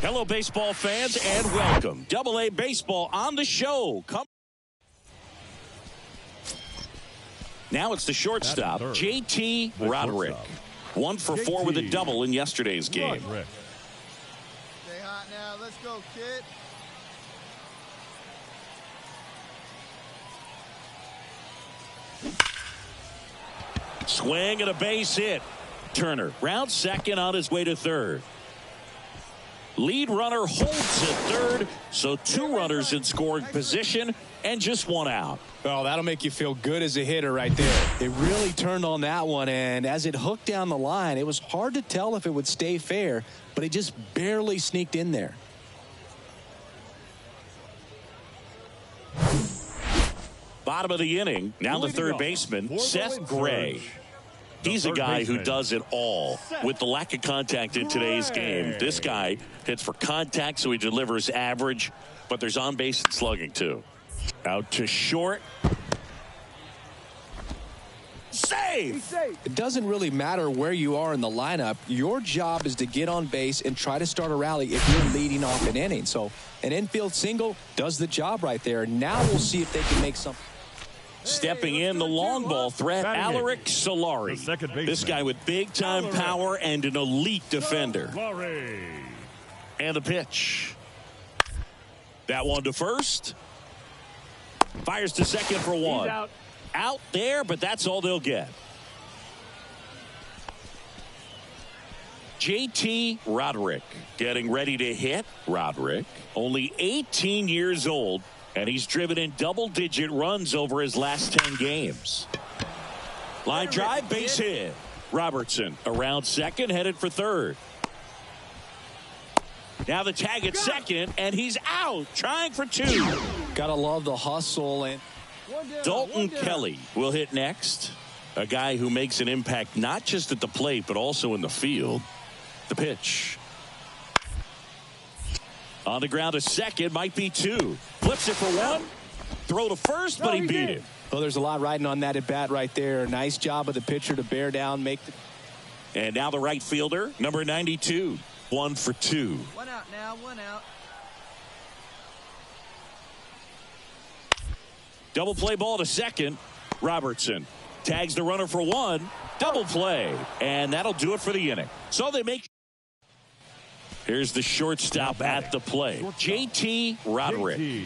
Hello, baseball fans, and welcome. Double-A Baseball on the show. Now it's the shortstop, JT Roderick. 1 for 4 with a double in yesterday's game. Stay hot now. Let's go, kid. Swing and a base hit. Turner round second on his way to third. Lead runner holds at third, so 2 runners in scoring position and just 1 out. Oh, that'll make you feel good as a hitter right there. It really turned on that one, and as it hooked down the line, it was hard to tell if it would stay fair, but it just barely sneaked in there. Bottom of the inning, now the third baseman, Seth Gray. He's a guy who does it all. With the lack of contact in today's game, this guy hits for contact, so he delivers average, but there's on base and slugging too. Out to short. Save! It doesn't really matter where you are in the lineup. Your job is to get on base and try to start a rally if you're leading off an inning. So an infield single does the job right there. Now we'll see if they can make something. Stepping in, the long ball threat, Alaric Solari. This guy with big-time power and an elite defender. And the pitch. That one to first. Fires to second for 1. Out there, but that's all they'll get. JT Roderick getting ready to hit. Roderick, only 18 years old. And he's driven in double-digit runs over his last 10 games. Line drive, base hit. Robertson around second, headed for third. Now the tag at second, and he's out, trying for 2. Gotta love the hustle. And Dalton Kelly will hit next. A guy who makes an impact not just at the plate, but also in the field. The pitch. On the ground to second, might be 2. Flips it for 1. Throw to first, but he beat it. Well, there's a lot riding on that at bat right there. Nice job of the pitcher to bear down, make the. And now the right fielder, number 92. 1 for 2. 1 out now, 1 out. Double play ball to second. Robertson tags the runner for 1. Double play. And that'll do it for the inning. So they make. Here's the shortstop at the play. JT Roderick. Hey,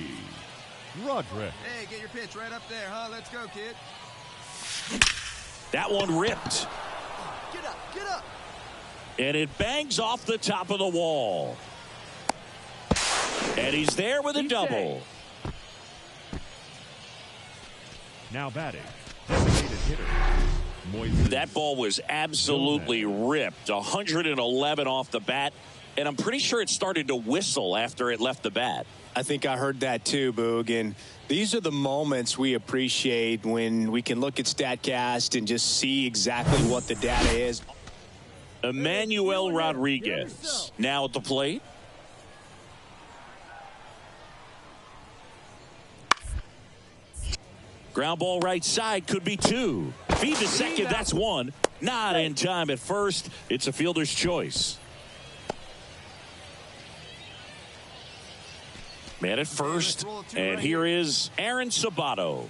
get your pitch right up there, huh? Let's go, kid. That one ripped. Get up, get up. And it bangs off the top of the wall. And he's there with a double. Now batting, designated hitter. That ball was absolutely ripped. 111 off the bat. And I'm pretty sure it started to whistle after it left the bat. I think I heard that too, Boog. And these are the moments we appreciate when we can look at StatCast and just see exactly what the data is. Emmanuel Rodriguez now at the plate. Ground ball right side, could be 2. Feed to second, that's 1. Not in time at first. It's a fielder's choice. Man at first, and here is Aaron Sabato.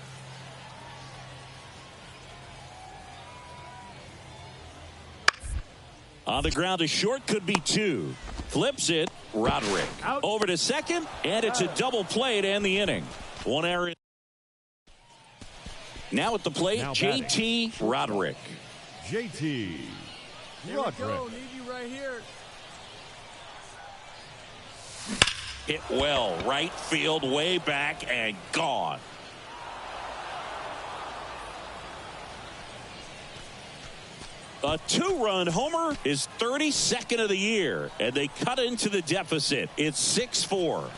On the ground to short, could be 2. Flips it, Roderick. Over to second, and it's a double play to end the inning. 1 error. Now at the plate, JT Roderick. JT Roderick. Need you right here. Hit well, right field, way back, and gone. A two-run homer is 32nd of the year, and they cut into the deficit. It's 6-4.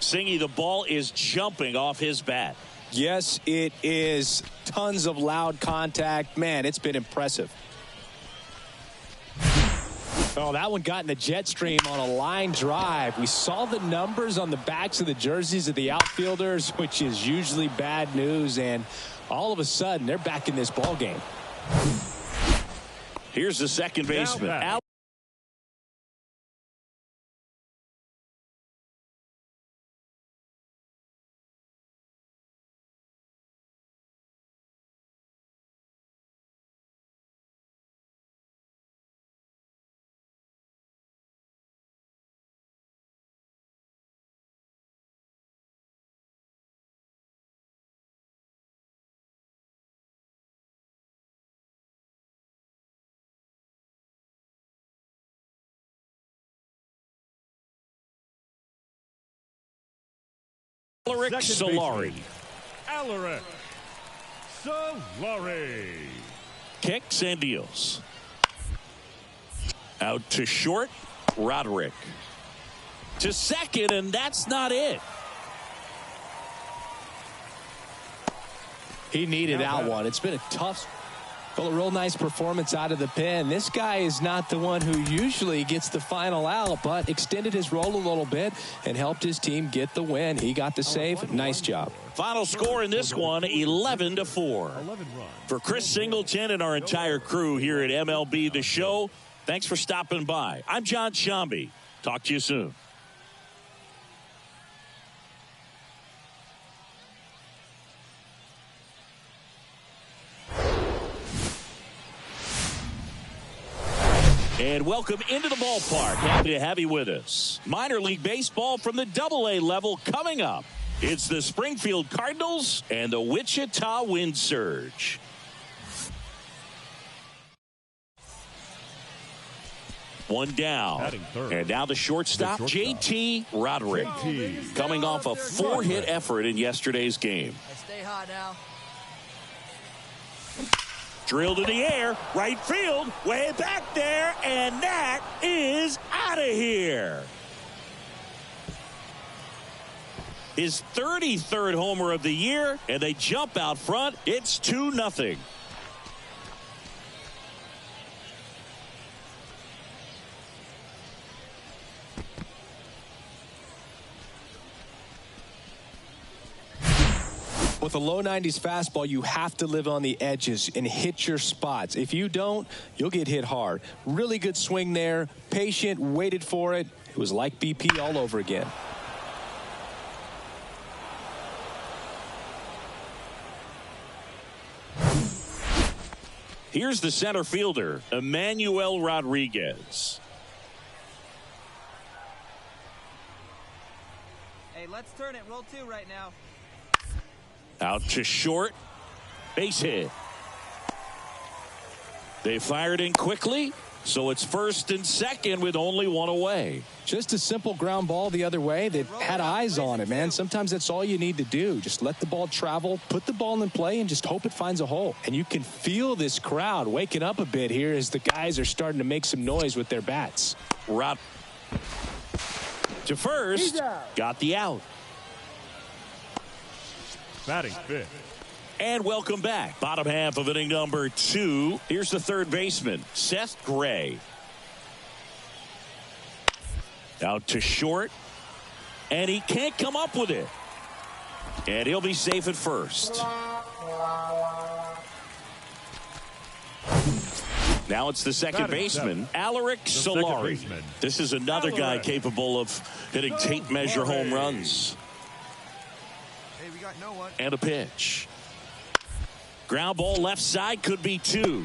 Singy, the ball is jumping off his bat. Yes, it is. Tons of loud contact. Man, it's been impressive. Oh, that one got in the jet stream on a line drive. We saw the numbers on the backs of the jerseys of the outfielders, which is usually bad news, and all of a sudden, they're back in this ball game. Here's the second baseman. Alaric Solari. Alaric Solari. Kicks and deals. Out to short, Roderick. To second, and that's not it. He needed out one. It's been a tough, well, a real nice performance out of the pen. This guy is not the one who usually gets the final out, but extended his role a little bit and helped his team get the win. He got the save. Nice job. Final score in this one, 11-4. For Chris Singleton and our entire crew here at MLB The Show, thanks for stopping by. I'm John Shambi. Talk to you soon. And welcome into the ballpark. Happy to have you with us. Minor league baseball from the AA level coming up. It's the Springfield Cardinals and the Wichita Wind Surge. One down. And now the shortstop, JT Roderick. Coming off a 4-hit effort in yesterday's game. Stay hot now. Drilled in the air, right field, way back there, and that is out of here. His 33rd homer of the year, and they jump out front. It's 2-0. With a low 90s fastball, you have to live on the edges and hit your spots. If you don't, you'll get hit hard. Really good swing there. Patient, waited for it. It was like BP all over again. Here's the center fielder, Emmanuel Rodriguez. Hey, let's turn it. Roll 2 right now. Out to short. Base hit. They fired in quickly, so it's first and second with only one away. Just a simple ground ball the other way. They've had eyes on it, man. Sometimes that's all you need to do. Just let the ball travel, put the ball in play, and just hope it finds a hole. And you can feel this crowd waking up a bit here as the guys are starting to make some noise with their bats. Rod to first. Got the out. Batting fifth. And welcome back. Bottom half of inning number 2. Here's the third baseman, Seth Gray. Out to short. And he can't come up with it. And he'll be safe at first. Now it's the second baseman, Alaric Solari. This is another guy capable of hitting tape measure home runs. No one. And a pitch. Ground ball left side, could be 2.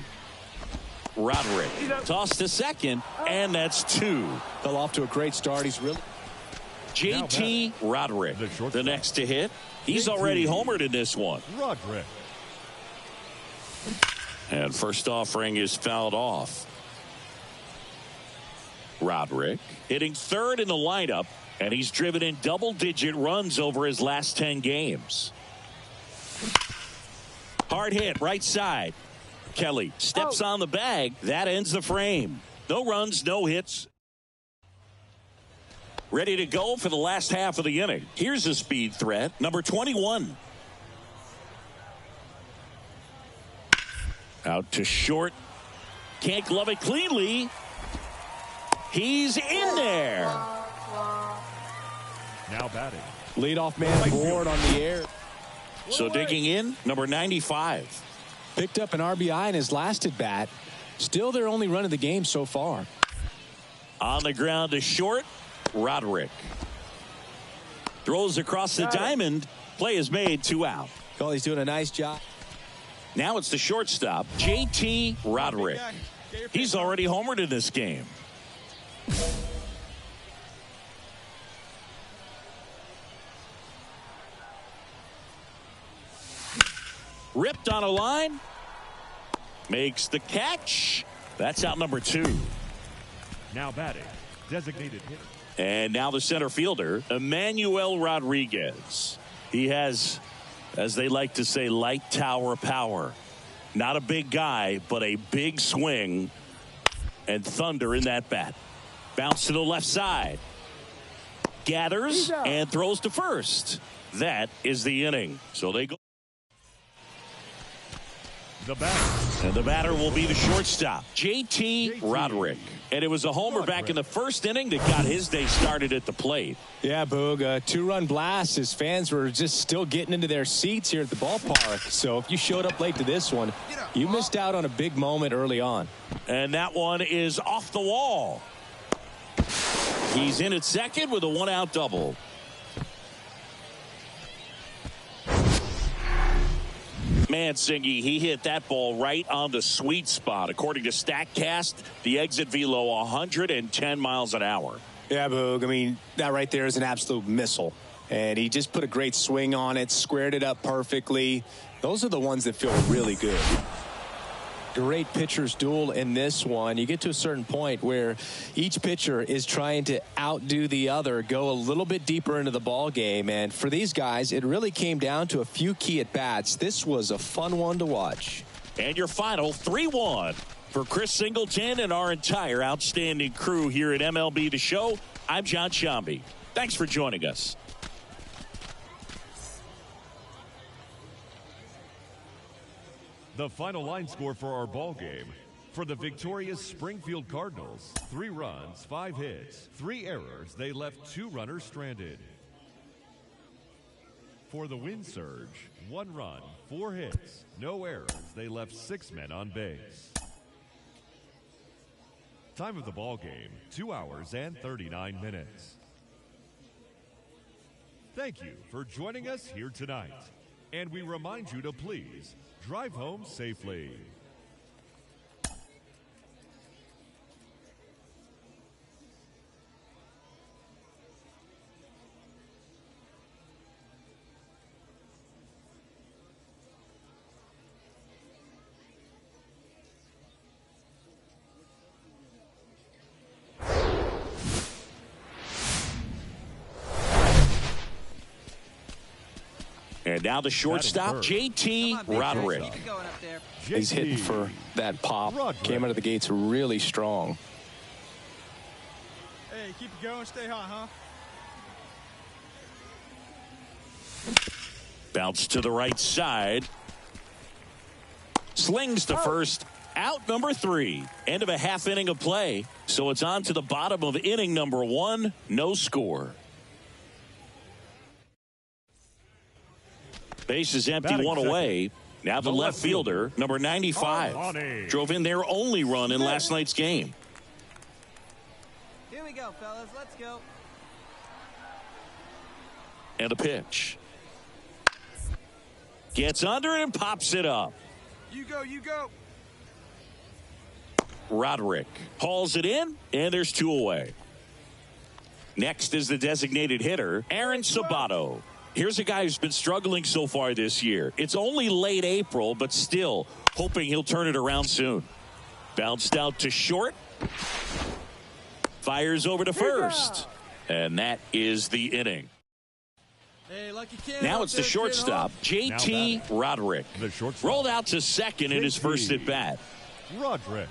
Roderick tossed to second, and that's 2. Fell off to a great start. He's really. JT Roderick, the next to hit. He's already homered in this one. Roderick. And first offering is fouled off. Roderick hitting third in the lineup, and he's driven in double-digit runs over his last 10 games. Hard hit right side. Kelly steps on the bag. That ends the frame. No runs, no hits. Ready to go for the last half of the inning. Here's a speed threat, number 21. Out to short. Can't glove it cleanly. He's in there. Now batting. Leadoff man board on the air. So digging in, number 95. Picked up an RBI in his last at bat. Still their only run of the game so far. On the ground to short. Roderick. Throws across the diamond. Play is made, 2 out. Oh, he's doing a nice job. Now it's the shortstop, JT Roderick. He's already homered in this game. Ripped on a line. Makes the catch. That's out number 2. Now batting, designated hitter. And now the center fielder, Emmanuel Rodriguez. He has, as they like to say, light tower power. Not a big guy, but a big swing and thunder in that bat. Bounce to the left side. Gathers and throws to first. That is the inning. So they go. The batter. And the batter will be the shortstop, JT Roderick. And it was a homer back in the first inning that got his day started at the plate. Yeah, Boog, a 2-run blast. His fans were just still getting into their seats here at the ballpark. So if you showed up late to this one, you missed out on a big moment early on. And that one is off the wall. He's in at second with a 1-out double. Mansingy, he hit that ball right on the sweet spot. According to StatCast, the exit velo 110 miles an hour. Yeah, Boog. I mean, that right there is an absolute missile. And he just put a great swing on it, squared it up perfectly. Those are the ones that feel really good. Great pitcher's duel in this one. You get to a certain point where each pitcher is trying to outdo the other, go a little bit deeper into the ball game. And for these guys, it really came down to a few key at-bats. This was a fun one to watch. And your final 3-1 for Chris Singleton and our entire outstanding crew here at MLB The Show. I'm John Sciambi. Thanks for joining us. The final line score for our ball game. For the victorious Springfield Cardinals, 3 runs, 5 hits, 3 errors. They left 2 runners stranded. For the Wind Surge, 1 run, 4 hits, no errors. They left 6 men on base. Time of the ball game, 2 hours and 39 minutes. Thank you for joining us here tonight. And we remind you to please drive home safely. And now the shortstop, JT Roderick. He's hitting for that pop. Came out of the gates really strong. Hey, keep it going. Stay hot, huh? Bounce to the right side. Slings to first. Out number 3. End of a half inning of play. So it's on to the bottom of inning number 1. No score. Base is empty, 1 away. Now the left fielder, number 95, drove in their only run in last night's game. Here we go, fellas. Let's go. And a pitch. Gets under it and pops it up. You go, you go. Roderick hauls it in, and there's 2 away. Next is the designated hitter, Aaron Sabato. Here's a guy who's been struggling so far this year. It's only late April, but still hoping he'll turn it around soon. Bounced out to short. Fires over to first. And that is the inning. Hey, lucky kid. Now it's the shortstop, J.T. Roderick. Rolled out to second in his first at bat. Roderick.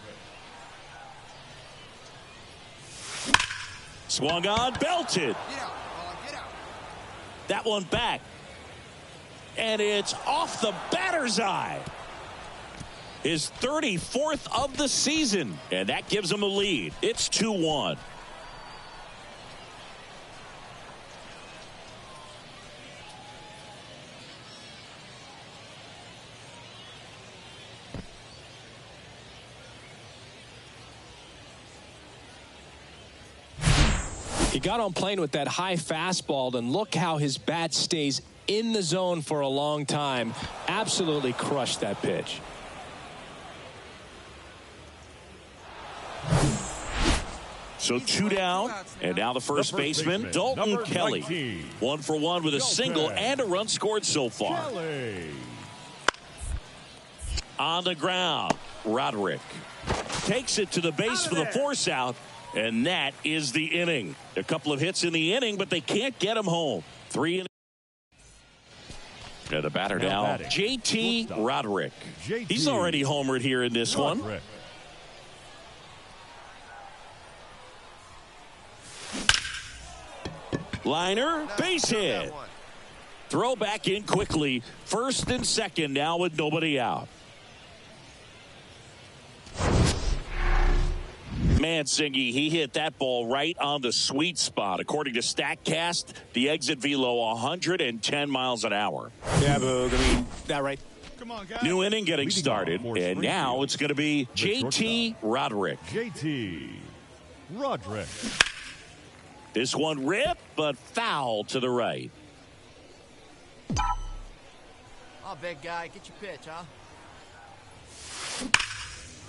Swung on, belted. Get out. Get out. That one back. And it's off the batter's eye. His 34th of the season. And that gives him a lead. It's 2-1. He got on plane with that high fastball, and look how his bat stays in the zone for a long time. Absolutely crushed that pitch. So 2 down, and now the first baseman, Dalton Kelly. 1 for 1 with a single and a run scored so far. On the ground, Roderick takes it to the base for the force out. And that is the inning. A couple of hits in the inning, but they can't get him home. 3 innings. The batter now, J.T. Roderick. He's already homered here in this one. Liner, base hit. Throw back in quickly. First and second now with nobody out. Mancini, he hit that ball right on the sweet spot. According to StatCast, the exit velo 110 miles an hour. Yeah, Boog. I mean, that right. Come on, guys. New inning getting started, and now it's going to be J.T. Roderick. J.T. Roderick. This one ripped, but foul to the right. Oh, big guy, get your pitch, huh?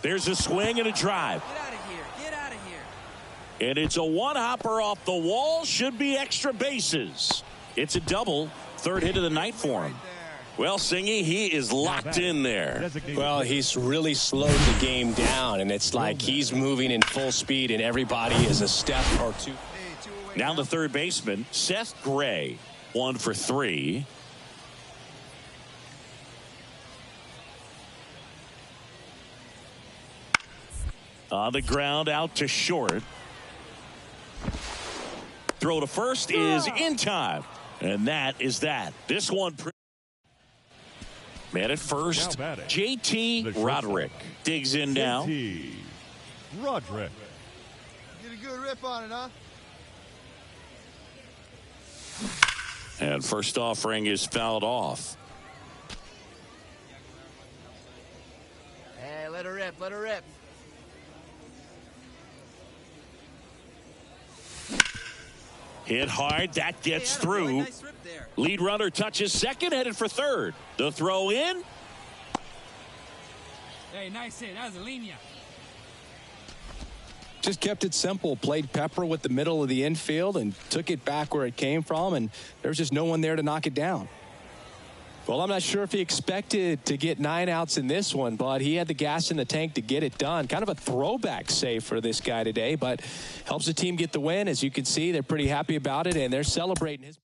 There's a swing and a drive. Get out of here. Get out of here. And it's a one-hopper off the wall. Should be extra bases. It's a double. Third hit of the night for him. Well, Singy, he is locked in there. Well, he's really slowed the game down, and it's like he's moving in full speed, and everybody is a step or two. Now the third baseman, Seth Gray, 1 for 3. On the ground, out to short. Throw to first is in time. And that is that. This one. Man at first, J.T. Roderick digs in now. J.T. Roderick. Get a good rip on it, huh? And first offering is fouled off. Hey, let her rip. Let her rip. Hit hard. That gets through. Nice rip there. Lead runner touches second, headed for third. The throw in. Hey, nice hit. That was a linea. Just kept it simple. Played Pepper with the middle of the infield and took it back where it came from, and there was just no one there to knock it down. Well, I'm not sure if he expected to get 9 outs in this one, but he had the gas in the tank to get it done. Kind of a throwback save for this guy today, but helps the team get the win. As you can see, they're pretty happy about it, and they're celebrating his.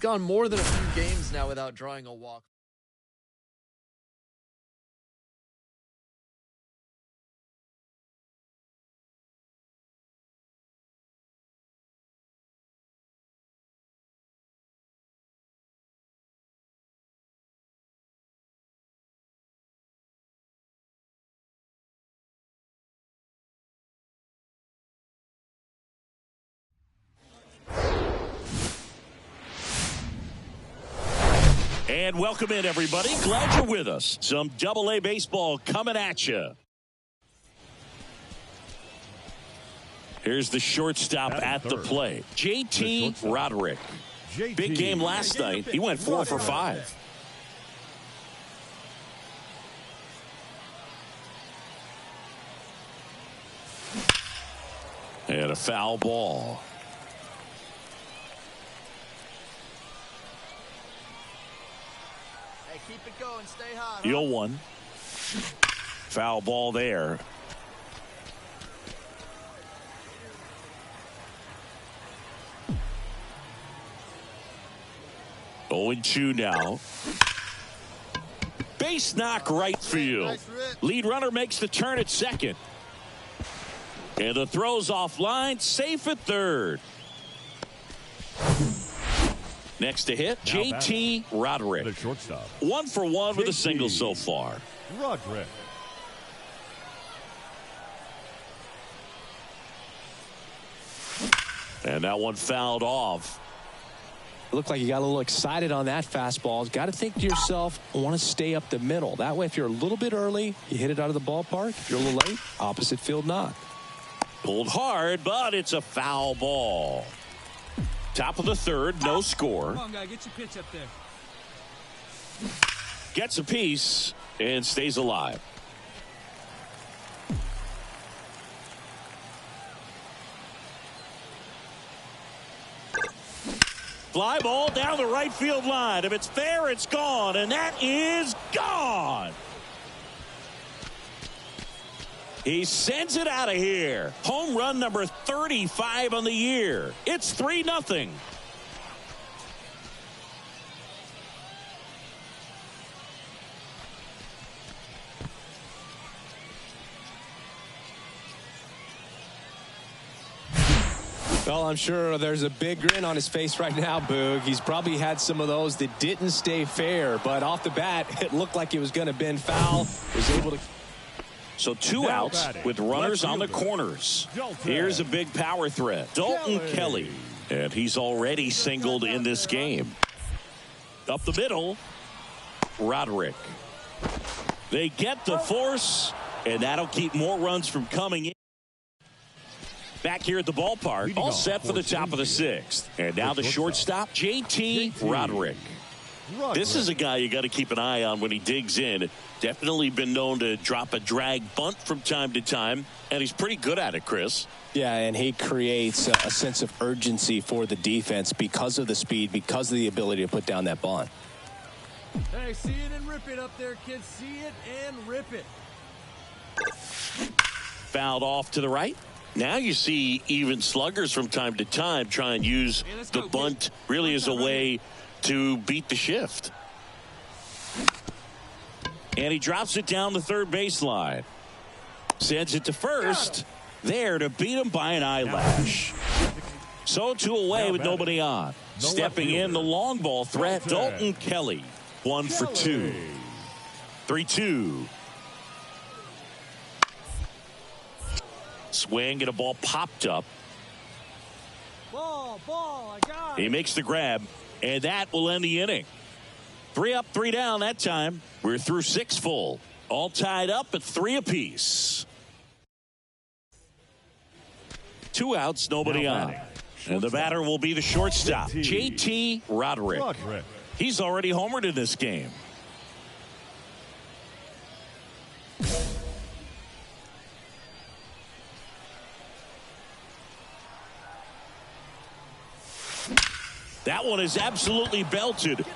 gone more than a few games now without drawing a walk. And welcome in, everybody. Glad you're with us. Some Double-A baseball coming at you. Here's the shortstop at the plate, JT Roderick. Big game last night. He went 4 for 5. And a foul ball. Keep it going, stay hot. 0-1. Foul ball there. Oh, 0-2 now. Base knock right field. Lead runner makes the turn at second. And the throw's offline, safe at third. Next to hit, JT Roderick. The shortstop. 1 for 1 with a single so far. Roderick. And that one fouled off. Looked like you got a little excited on that fastball. Got to think to yourself, I want to stay up the middle. That way, if you're a little bit early, you hit it out of the ballpark. If you're a little late, opposite field knock. Pulled hard, but it's a foul ball. Top of the third, no score. Come on, guy, get your pitch up there. Gets a piece and stays alive. Fly ball down the right field line. If it's fair, it's gone, and that is gone. He sends it out of here. Home run number 35 on the year. It's 3-0. Well, I'm sure there's a big grin on his face right now, Boog. He's probably had some of those that didn't stay fair, but off the bat, it looked like it was going to bend foul. Was able to. So 2 outs with runners on the corners. Here's a big power threat, Dalton Kelly. And he's already singled in this game. Up the middle, Roderick. They get the force, and that'll keep more runs from coming in. Back here at the ballpark, all set for the top of the 6th. And now the shortstop, JT Roderick. This is a guy you got to keep an eye on when he digs in. Definitely been known to drop a drag bunt from time to time, and he's pretty good at it, Chris. Yeah, and he creates a sense of urgency for the defense because of the speed, because of the ability to put down that bunt. Hey, see it and rip it up there, kids. See it and rip it. Fouled off to the right. Now you see even sluggers from time to time try and use the bunt really as a way to beat the shift. And he drops it down the third baseline. Sends it to first. There to beat him by an eyelash. So 2 away with nobody on. Stepping in the long ball threat, Dalton Kelly. 1 for 2. 3-2. Swing and a ball popped up. Ball, I got it. He makes the grab, and that will end the inning. 3 up, 3 down that time. We're through 6 full. All tied up at 3 apiece. 2 outs, nobody on. And the batter will be the shortstop, JT Roderick. He's already homered in this game. That one is absolutely belted. Get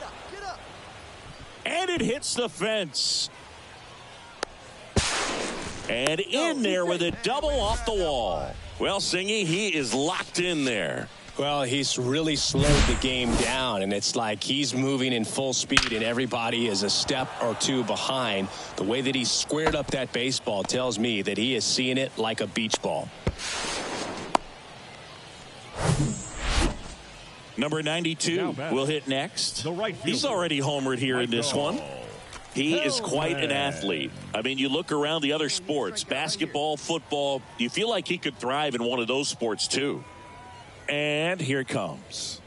up. And it hits the fence. And in there with a double off the wall. Well, Singy, he is locked in there. Well, he's really slowed the game down, and it's like he's moving in full speed, and everybody is a step or two behind. The way that he squared up that baseball tells me that he is seeing it like a beach ball. Number 92 will hit next. He's already homered here in this one. He is quite an athlete. I mean, you look around the other sports, basketball, football, you feel like he could thrive in one of those sports too. And here it comes.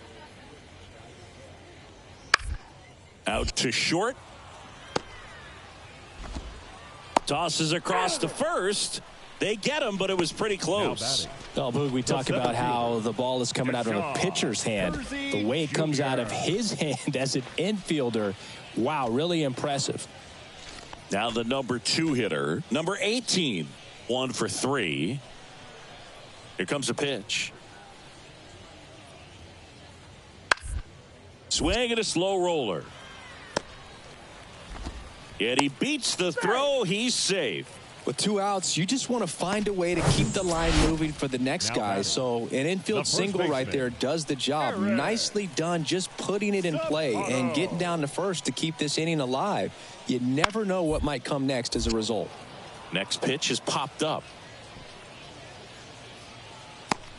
Out to short. Tosses across to first. They get him, but it was pretty close. Oh, Boog, we talk about how the ball is coming out of a pitcher's hand. The way it comes out of his hand as an infielder, wow, really impressive. Now the number 2 hitter, number 18, 1 for 3. Here comes a pitch. Swing and a slow roller. Yet he beats the throw. He's safe. With 2 outs, you just want to find a way to keep the line moving for the next guy. So an infield single right there does the job. Nicely done, just putting it in play and getting down to first to keep this inning alive. You never know what might come next as a result. Next pitch has popped up.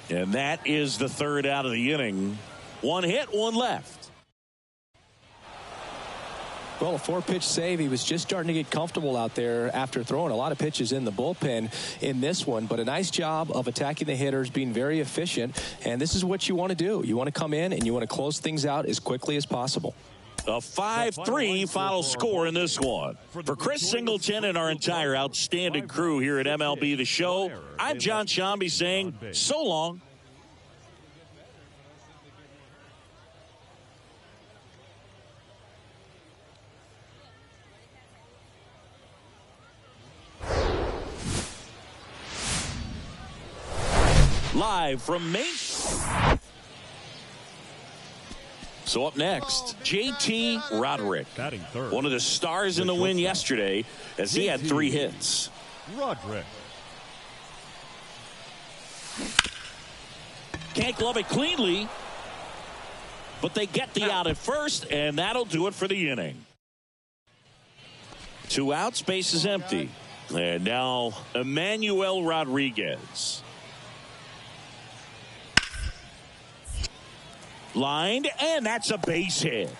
And that is the 3rd out of the inning. 1 hit, 1 left. Well, a 4-pitch save. He was just starting to get comfortable out there after throwing a lot of pitches in the bullpen in this one. But a nice job of attacking the hitters, being very efficient. And this is what you want to do. You want to come in and you want to close things out as quickly as possible. A 5-3 final score in this one. For Chris Singleton and our entire outstanding crew here at MLB The Show, I'm John Shambi saying so long. Live from Maine. So up next, JT Roderick, one of the stars in the win yesterday as he had 3 hits. Roderick. Can't glove it cleanly, but they get the out at first, and that'll do it for the inning. 2 outs, base is empty. And now Emmanuel Rodriguez. Lined, and that's a base hit.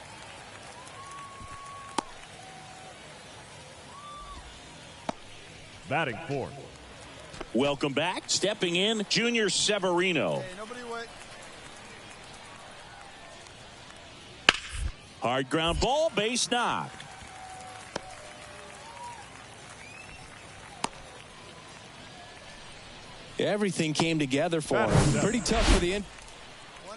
Batting 4th. Welcome back. Stepping in, Junior Severino. Hey, nobody wait. Hard ground ball, base knock. Everything came together for him. Pretty tough for the end.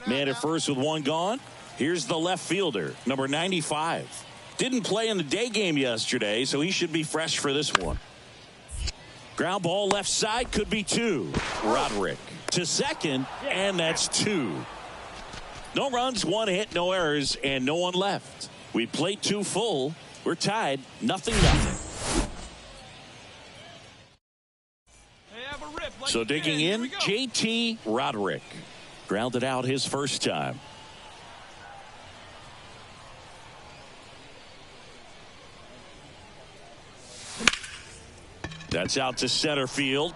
Man at first with 1 gone. Here's the left fielder, number 95. Didn't play in the day game yesterday, so he should be fresh for this one. Ground ball left side, could be 2. Roderick to second, and that's 2. No runs, 1 hit, no errors, and no one left. We played 2 full. We're tied, 0-0. So digging in, JT Roderick. Grounded out his first time. That's out to center field.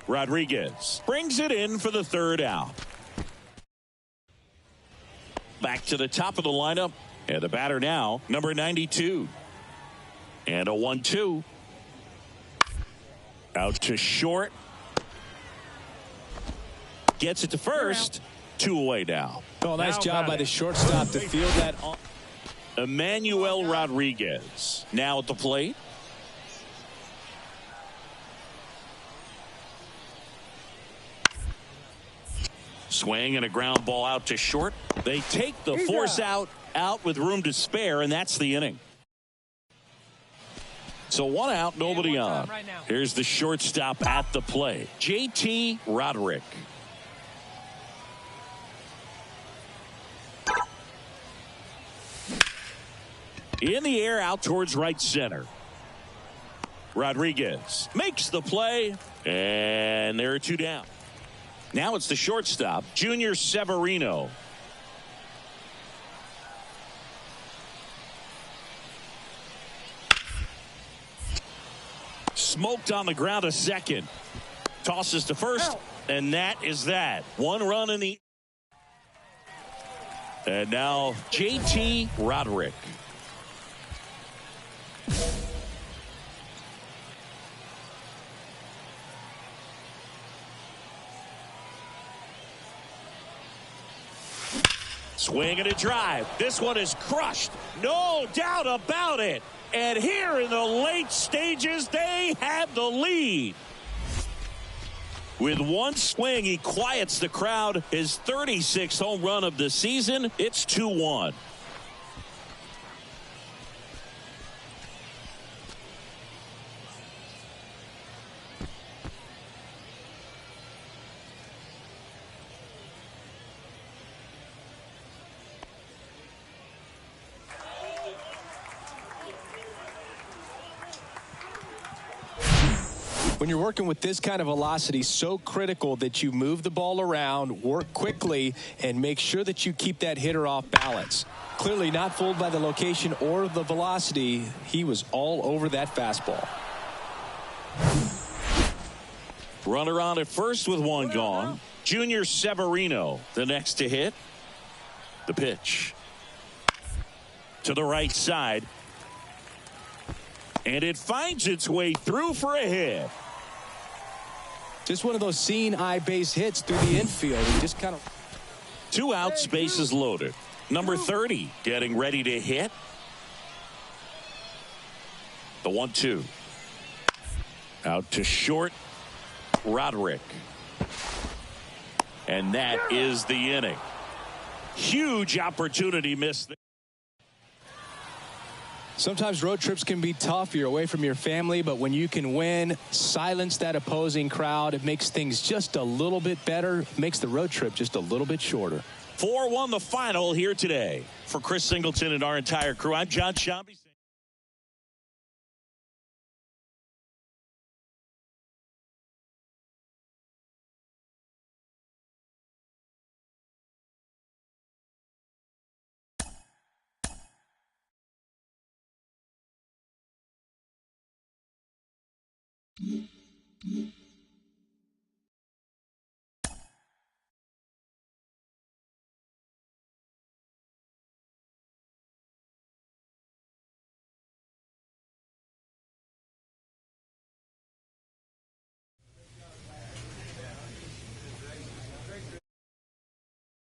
Rodriguez brings it in for the 3rd out. Back to the top of the lineup. And the batter now, number 92. And a 1-2. Out to short. Gets it to first. 2 away now. Oh, nice job by the shortstop to field that on. Emmanuel Rodriguez now at the plate. Swing and a ground ball out to short. They take the force out with room to spare, and that's the inning. So 1 out, nobody on. Here's the shortstop at the plate, JT Roderick. In the air, out towards right center. Rodriguez makes the play, and there are 2 down. Now it's the shortstop, Junior Severino. Smoked on the ground a second. Tosses to first, and that is that. One run in the... And now JT Roderick. Swing and a drive. This one is crushed. No doubt about it. And here in the late stages, they have the lead. With one swing, he quiets the crowd. His 36th home run of the season. It's 2-1. When you're working with this kind of velocity, so critical that you move the ball around, work quickly, and make sure that you keep that hitter off balance. Clearly not fooled by the location or the velocity. He was all over that fastball. Runner on at first with one gone. Junior Severino, the next to hit. The pitch. To the right side. And it finds its way through for a hit. Just one of those seeing eye base hits through the infield. He just kind of... 2 outs, bases loaded. Number 30 getting ready to hit. The 1-2. Out to short. Roderick. And that is the inning. Huge opportunity missed. Sometimes road trips can be tough. You're away from your family, but when you can win, silence that opposing crowd, it makes things just a little bit better. It makes the road trip just a little bit shorter. 4-1 the final here today. For Chris Singleton and our entire crew, I'm John Shambi. Mm-hmm.